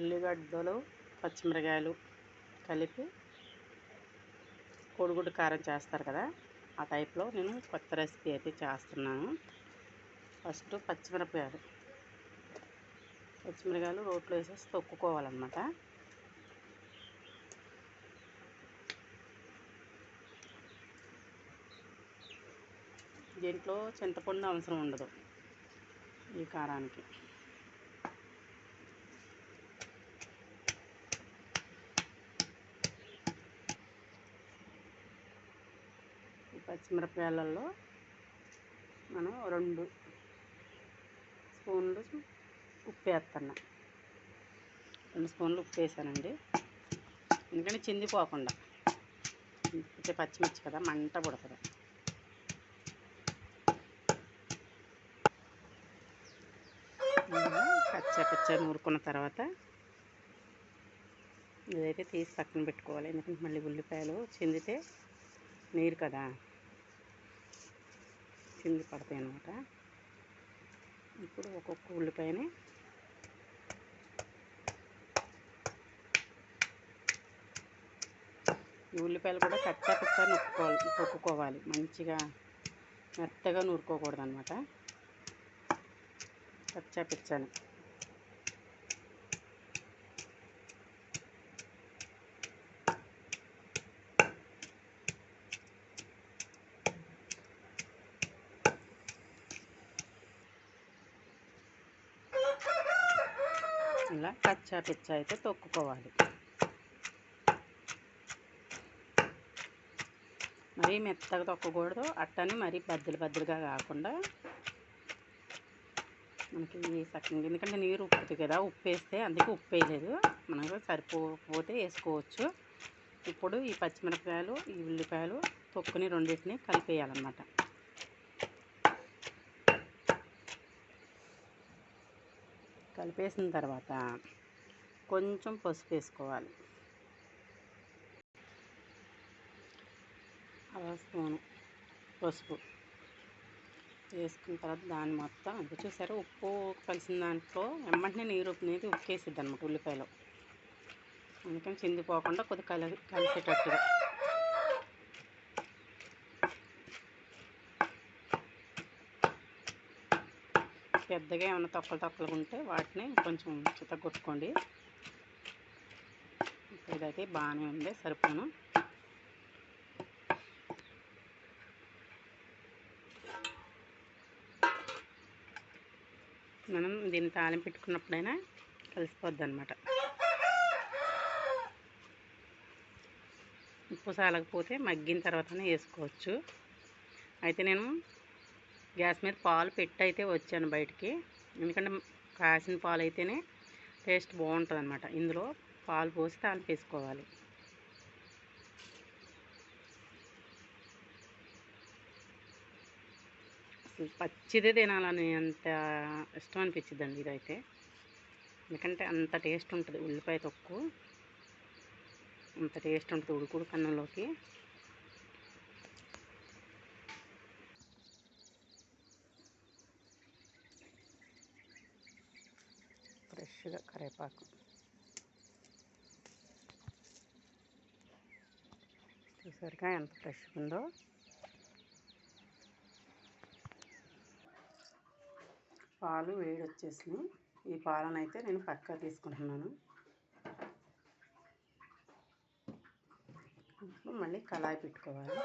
ఉల్లిగడ్డలు పచ్చిమిరకాయలు కలిపి కోడిగుడ్డు కారం చేస్తారు కదా, ఆ టైప్లో నేను కొత్త రెసిపీ అయితే చేస్తున్నాను. ఫస్ట్ పచ్చిమిరకాయలు రోట్లో వేసేసి తొక్కుకోవాలన్నమాట. దీంట్లో చింతపండు అవసరం ఉండదు ఈ కారానికి. ఈ పచ్చిమిరపకాయలలో మనం 2 స్పూన్లు ఉప్పు వేస్తున్నా. 2 స్పూన్లు ఉప్పు వేసానండి, ఎందుకంటే చిందిపోకుండా. అయితే పచ్చిమిర్చి కదా, మంట పుడుతుంది. కచ్చా నూరుకున్న తర్వాత ఇదైతే తీసి పక్కన పెట్టుకోవాలి, ఎందుకంటే మళ్ళీ ఉల్లిపాయలు చిందితే నీరు కదా, చింది పడతాయి అన్నమాట. ఇప్పుడు ఒక్కొక్క ఉల్లిపాయని ఈ ఉల్లిపాయలు కూడా కచ్చా తొక్కుకోవాలి, మంచిగా మెత్తగా నూరుకోకూడదు అన్నమాట, కచ్చా పిచ్చాని. ఇలా కచ్చా పిచ్చా అయితే తొక్కుకోవాలి. మరీ మెత్తగా తొక్కకూడదు, అట్టని మరీ బద్దలుగా కాకుండా మనకి సగం, ఎందుకంటే నీరు ఉప్పుతుంది కదా, ఉప్పు వేస్తే, అందుకే ఉప్పు వేయలేదు, మనకు సరిపోతే వేసుకోవచ్చు. ఇప్పుడు ఈ పచ్చిమిరపకాయలు ఈ ఉల్లిపాయలు తొక్కుని రెండింటిని కలిపేయాలన్నమాట. కలిపేసిన తర్వాత కొంచెం పసుపు వేసుకోవాలి, 1/2 స్పూను పసుపు వేసుకున్న తర్వాత దాన్ని మొత్తం అది చూసారు, ఉప్పు కలిసిన దాంట్లో వెంటనే నీరు అనేది ఉక్కేసిద్ది అనమాట ఉల్లిపాయలో, అందుకని చిందిపోకుండా కొద్దిగా కలిసేటట్టుగా. పెద్దగా ఏమైనా తొక్కలు ఉంటే వాటిని కొంచెం చితగొట్టుకోండి. ఇదైతే బాగానే ఉంది, సరిపోను. మనం దీన్ని తాలింపు పెట్టుకున్నప్పుడైనా కలిసిపోద్ది అనమాట. ఉప్పు సాలకపోతే మగ్గిన తర్వాతనే వేసుకోవచ్చు. అయితే నేను గ్యాస్ మీద పాలు పెట్టి అయితే వచ్చాను బయటికి, ఎందుకంటే కాసిన పాలు అయితేనే టేస్ట్ బాగుంటుంది అనమాట. ఇందులో పాలు పోసి తాలింపు వేసుకోవాలి. అసలు పచ్చిదే తినాలని అంత ఇష్టం అనిపించిద్దండి ఇదైతే, ఎందుకంటే అంత టేస్ట్ ఉంటుంది. ఉల్లిపాయ తొక్కు అంత టేస్ట్ ఉంటుంది ఉడుకుడు కన్నంలోకి. ఫ్రెష్గా కరివేపాకు చూసారుగా ఎంత ఫ్రెష్గా ఉందో. పాలు వేడి వచ్చేసినాయి. ఈ పాలను అయితే నేను పక్కా తీసుకుంటున్నాను. మళ్ళీ కళాయి పెట్టుకోవాలి.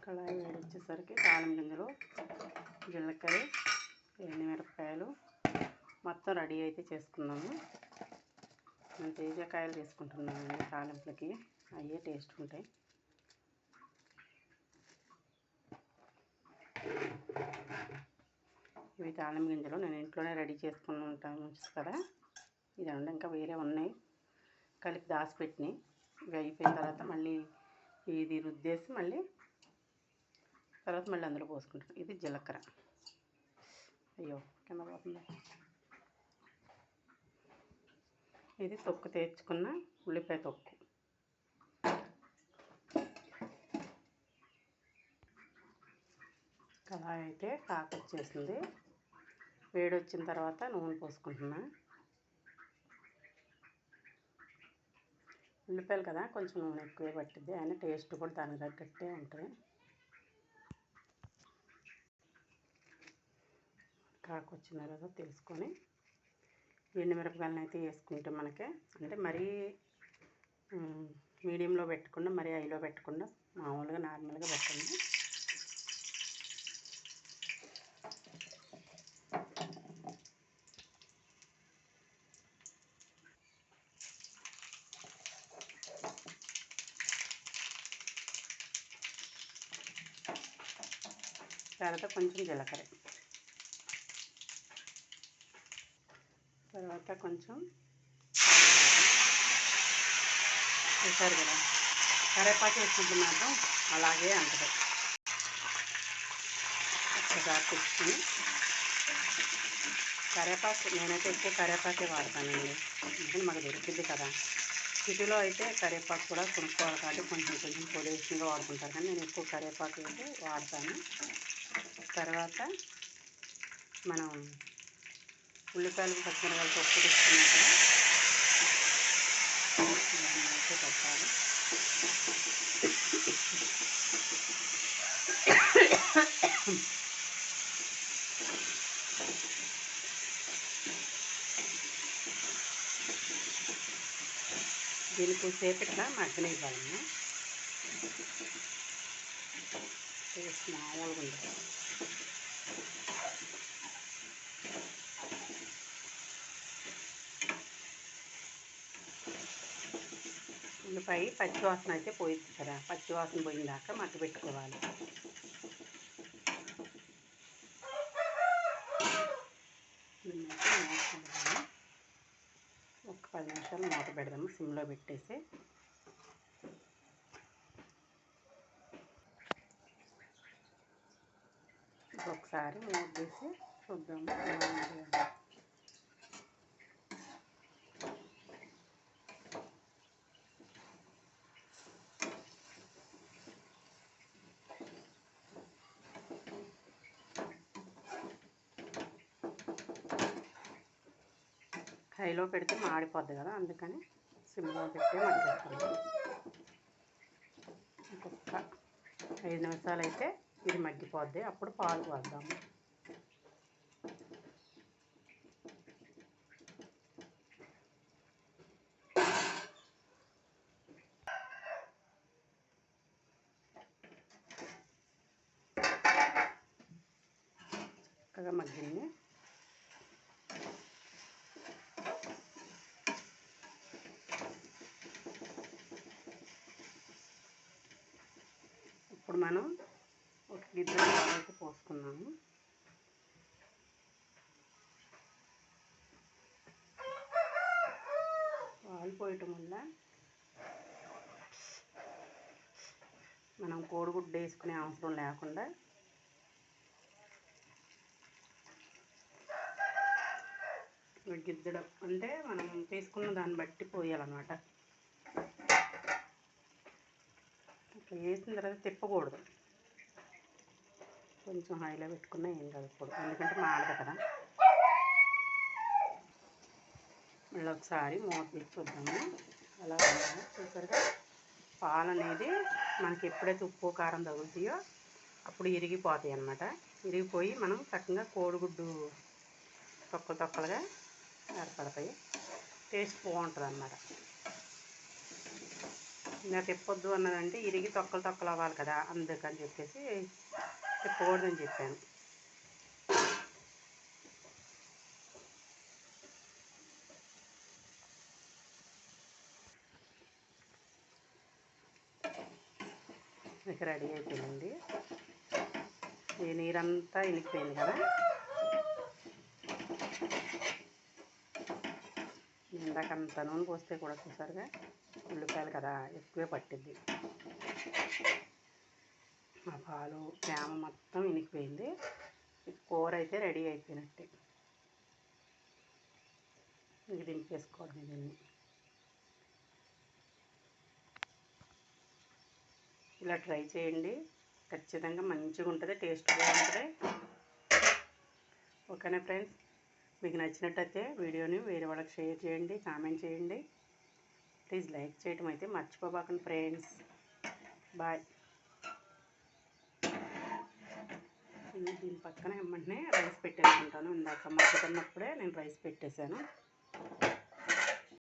కళాయి వేడి వచ్చేసరికి తాలింపు గింజలు, జీలకర్ర, ఎండుమిరపకాయలు మొత్తం రెడీ అయితే చేసుకున్నాము. నేను తేజకాయలు తీసుకుంటున్నానండి తాలింపులకి, అయ్యే టేస్ట్ ఉంటాయి. ఇవి తాలింపు గింజలు నేను ఇంట్లోనే రెడీ చేసుకుని ఉంటాను కదా. ఇదండి, ఇంకా వేరే ఉన్నాయి కలిపి దాచిపెట్టినాయి. ఇవి అయిపోయిన తర్వాత మళ్ళీ ఇది రుద్దేసి మళ్ళీ అందులో పోసుకుంటాను. ఇది జీలకర్ర, అయ్యో కింద పోతుంది. ఇది తొక్కు తెచ్చుకున్న ఉల్లిపాయ తొక్కు. కళాయి అయితే కాకొచ్చేసింది. వేడి వచ్చిన తర్వాత నూనె పోసుకుంటున్నా. ఉల్లిపాయలు కదా కొంచెం నూనె ఎక్కువే పట్టిద్ది, అయినా టేస్ట్ కూడా దానికి తగ్గట్టే ఉంటుంది. కాకొచ్చిన తర్వాత తెలుసుకొని ఎండుమిరపకాయలను అయితే వేసుకుంటే మనకి అంటే మరీ మీడియంలో పెట్టకుండా మరీ హైలో పెట్టకుండా మామూలుగా నార్మల్గా పెట్టండి. తర్వాత కొంచెం జీలకర్ర, తర్వాత కొంచెం వేసారు కదా కరివేపాకు వేసుకుంటే మాత్రం అలాగే అంటది. ఒకసారి తీసుకొని కరివేపాకు నేనైతే ఎక్కువ కరివేపాకే వాడతానండి, ఎందుకంటే మాకు దొరికింది కదా. సిటీలో అయితే కరివేపాకు కూడా కొనుక్కోవాలి కాబట్టి కొంచెం కొంచెం పొడిషన్గా వాడుకుంటారు, కానీ నేను ఎక్కువ కరివేపాకు అయితే వాడతాను. తర్వాత మనం ఉల్లిపాయలు పచ్చిమిరపకాయలు పప్పు తీసుకున్నాం కదా అయితే పెట్టాలి. దీనికి సేపు ఇట్లా మగ్గనివ్వాలమ్మా, టేస్ట్ మామూలుగా ఉంటుంది. ఉల్లిపాయ పచ్చివాసన అయితే పోయిద్ది కదా, పచ్చివాసన పోయిందాక మగ్గ పెట్టుకోవాలి. ఒక 10 నిమిషాలు మూత పెడదాము సిమ్లో పెట్టేసి. ఒకసారి మూత తీసి చూద్దాము. హైలో పెడితే మాడిపోద్ది కదా, అందుకని సిమ్లో పెట్టి మగ్గిస్తాను. ఇంకొక 5 నిమిషాలు అయితే ఇది మగ్గిపోద్ది, అప్పుడు పాలు పోద్దాము. చక్కగా మగ్గింది. ఇప్పుడు మనం ఒక గిన్నెలో పాలైతే పోసుకున్నాము. పాలు పోయటం వల్ల మనం కోడిగుడ్డు వేసుకునే అవసరం లేకుండా గిద్దడం అంటే మనం తీసుకున్న దాన్ని బట్టి పోయాలన్నమాట. ఇట్లా వేసిన తర్వాత తిప్పకూడదు, కొంచెం హైలో పెట్టుకున్నా ఏం కలగకూడదు, ఎందుకంటే మాడదు కదా. మళ్ళీ ఒకసారి మూత తీసి చూద్దాము. అలా చూసారుగా పాలు అనేది మనకి ఎప్పుడైతే ఉప్పు కారం తగులుతాయో అప్పుడు ఇరిగిపోతాయి అన్నమాట. ఇరిగిపోయి మనం చక్కగా కోడిగుడ్డు తొక్కలు తొక్కలుగా ఏర్పడతాయి, టేస్ట్ బాగుంటుంది అన్నమాట. ఇంకా తిప్పొద్దు అన్నదంటే ఇరిగి తొక్కలు తొక్కలు అవ్వాలి కదా, అందుకని చెప్పేసి తిప్పకూడదని చెప్పాను. ఇక రెడీ అయిపోయింది. ఈ నీరంతా ఇనికిపోయింది కదా, ఇందాక అంత నూనె పోస్తే కూడా చూసారుగా ఉల్లిపాయలు కదా ఎక్కువే పట్టిద్ది. ఆ పాలు తేమ మొత్తం ఇనికిపోయింది. కూర అయితే రెడీ అయిపోయినట్టే. ఇది దింపేసుకోవడం. దీన్ని ఇలా ట్రై చేయండి, ఖచ్చితంగా మంచిగా ఉంటుంది, టేస్ట్ బాగుంటుంది. ఓకేనా ఫ్రెండ్స్, మీకు నచ్చినట్టయితే వీడియోని వేరే వాళ్ళకి షేర్ చేయండి, కామెంట్ చేయండి. ప్లీజ్ లైక్ చేయడం అయితే మర్చిపోబాకండి ఫ్రెండ్స్. బాయ్. దీని పక్కన వెంటనే రైస్ పెట్టేసుకుంటాను. ఇందాక మగ్గుతున్నప్పుడే నేను రైస్ పెట్టేశాను.